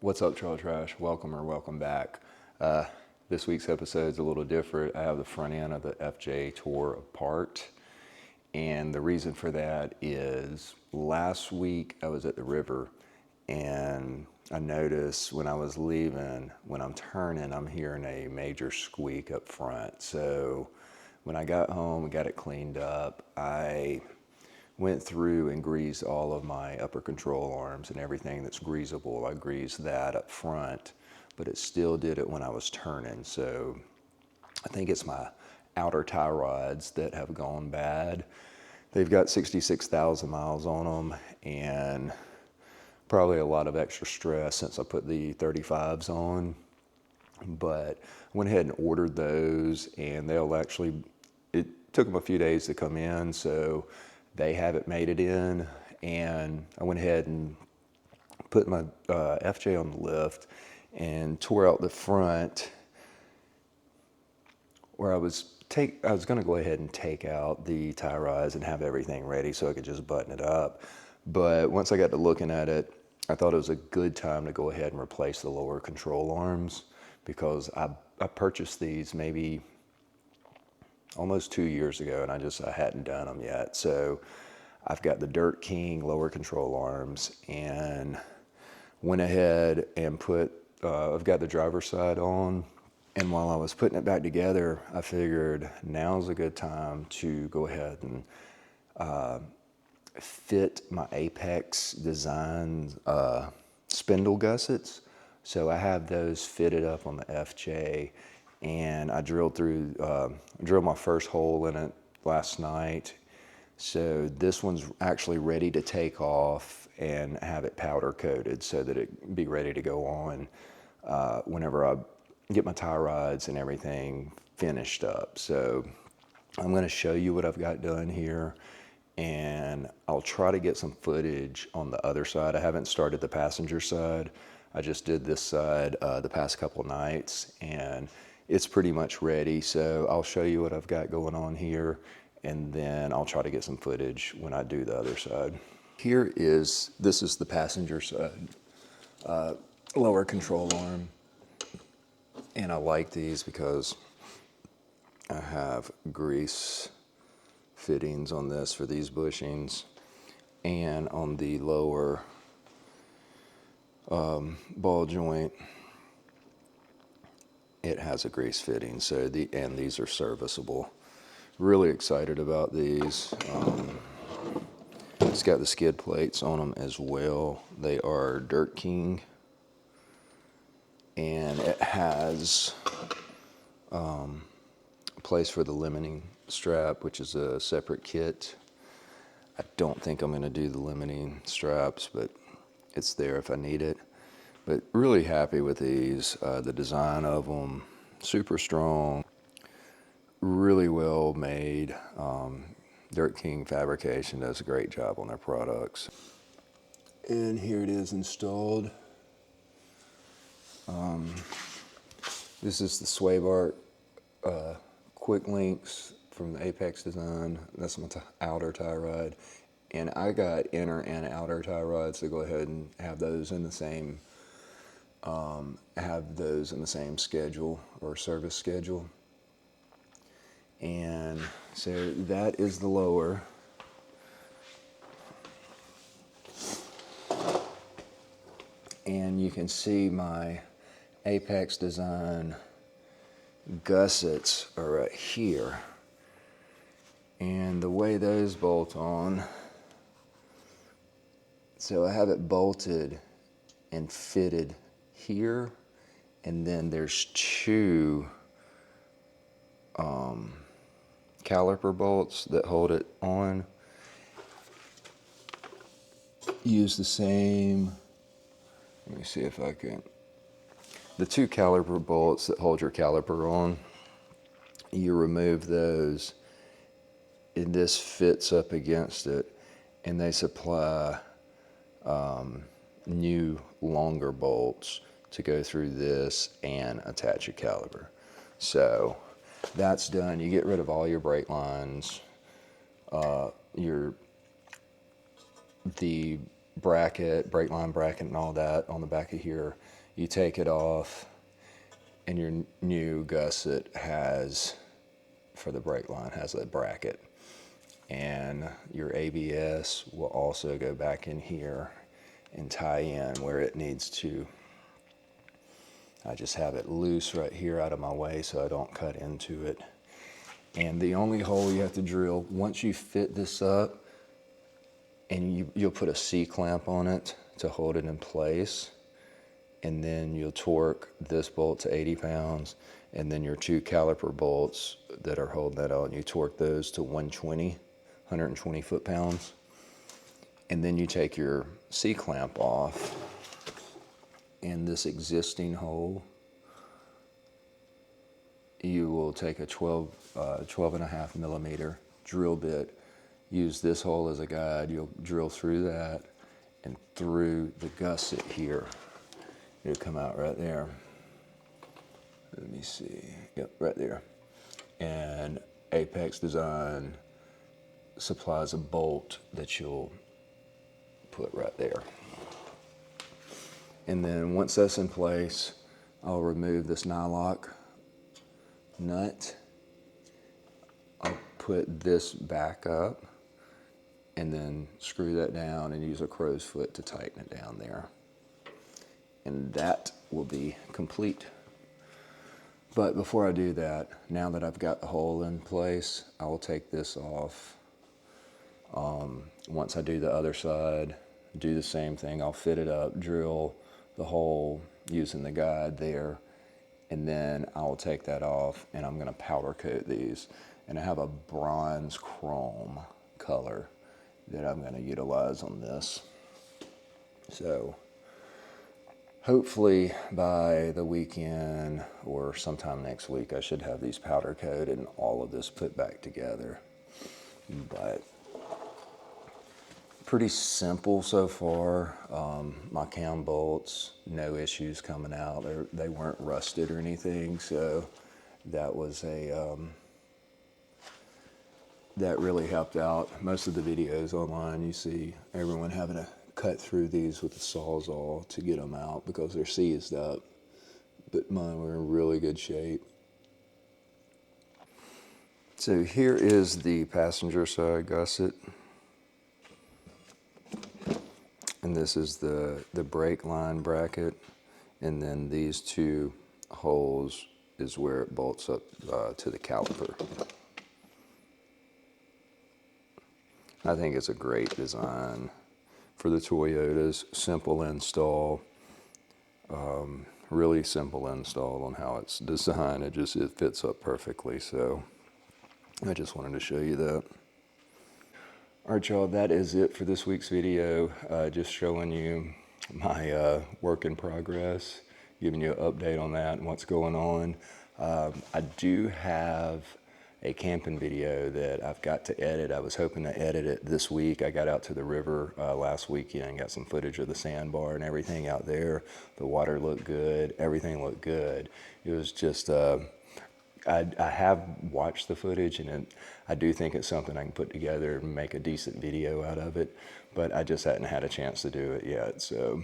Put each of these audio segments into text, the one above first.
What's up, Trail Trash? Welcome or welcome back. This week's episode is a little different. I have the front end of the FJ Tour apart, and the reason for that is last week I was at the river, and I noticed when I was leaving, when I'm turning, I'm hearing a major squeak up front. So when I got home and got it cleaned up, I went through and greased all of my upper control arms and everything that's greasable. I greased that up front, but it still did it when I was turning. So I think it's my outer tie rods that have gone bad. They've got 66,000 miles on them and probably a lot of extra stress since I put the 35s on. But I went ahead and ordered those, and they'll actually, it took them a few days to come in, so they haven't made it in. And I went ahead and put my FJ on the lift and tore out the front where I was going to go ahead and take out the tie rods and have everything ready so I could just button it up. But once I got to looking at it, I thought it was a good time to go ahead and replace the lower control arms, because I purchased these maybe almost 2 years ago, and I hadn't done them yet. So I've got the Dirt King lower control arms, and went ahead and I've got the driver's side on. And while I was putting it back together, I figured now's a good time to go ahead and fit my Apex Design spindle gussets. So I have those fitted up on the FJ, and I drilled my first hole in it last night. So this one's actually ready to take off and have it powder coated so that it be ready to go on whenever I get my tie rods and everything finished up. So I'm going to show you what I've got done here, and I'll try to get some footage on the other side. I haven't started the passenger side. I just did this side the past couple nights, and it's pretty much ready. So I'll show you what I've got going on here, and then I'll try to get some footage when I do the other side. This is the passenger side, lower control arm. And I like these because I have grease fittings on this for these bushings, and on the lower ball joint it has a grease fitting. So these are serviceable. Really excited about these. It's got the skid plates on them as well. They are Dirt King, and it has a place for the limiting strap, which is a separate kit. I don't think I'm going to do the limiting straps, but it's there if I need it. But really happy with these. The design of them, super strong, really well made. Dirt King Fabrication does a great job on their products. And here it is installed. This is the sway bar quick links from the Apex Design. That's my outer tie rod. And I got inner and outer tie rods, so go ahead and have those in the same schedule or service schedule. And so that is the lower. And you can see my Apex Design gussets are right here. And the way those bolt on, so I have it bolted and fitted here, and then there's two caliper bolts that hold it on. Use the same, let me see if I can, the two caliper bolts that hold your caliper on, you remove those, and this fits up against it, and they supply new longer bolts to go through this and attach a caliper. So that's done. You get rid of all your brake lines, the bracket, brake line bracket and all that on the back of here. You take it off, and your new gusset has, for the brake line, has a bracket. And your ABS will also go back in here and tie in where it needs to. I just have it loose right here out of my way so I don't cut into it. And the only hole you have to drill, once you fit this up, and you'll put a C-clamp on it to hold it in place, and then you'll torque this bolt to 80 pounds, and then your two caliper bolts that are holding that on, you torque those to 120 foot-pounds. And then you take your C-clamp off, and this existing hole, you will take a 12.5 millimeter drill bit, use this hole as a guide. You'll drill through that and through the gusset here. It'll come out right there. Let me see. Yep, right there. And Apex Design supplies a bolt that you'll put right there. And then once that's in place, I'll remove this nylock nut. I'll put this back up and then screw that down and use a crow's foot to tighten it down there. And that will be complete. But before I do that, now that I've got the hole in place, I will take this off. Once I do the other side, do the same thing. I'll fit it up, drill the hole using the guide there, and then I'll take that off and I'm gonna powder coat these. And I have a bronze chrome color that I'm gonna utilize on this. So hopefully by the weekend or sometime next week, I should have these powder coated and all of this put back together. But pretty simple so far. My cam bolts, no issues coming out. They weren't rusted or anything, so that was that really helped out. Most of the videos online, you see everyone having to cut through these with a sawzall to get them out because they're seized up. But mine were in really good shape. So here is the passenger side gusset. And this is the brake line bracket. And then these two holes is where it bolts up to the caliper. I think it's a great design for the Toyotas. Simple install, really simple install on how it's designed. It fits up perfectly. So I just wanted to show you that. All right, y'all, that is it for this week's video. Just showing you my work in progress, giving you an update on that and what's going on. I do have a camping video that I've got to edit. I was hoping to edit it this week. I got out to the river last weekend, got some footage of the sandbar and everything out there. The water looked good, everything looked good. It was just, I have watched the footage, and I do think it's something I can put together and make a decent video out of it, but I just hadn't had a chance to do it yet. So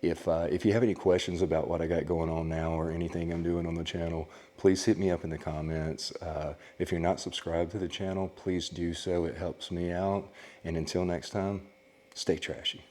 if you have any questions about what I got going on now or anything I'm doing on the channel, please hit me up in the comments. If you're not subscribed to the channel, please do so. It helps me out. And until next time, stay trashy.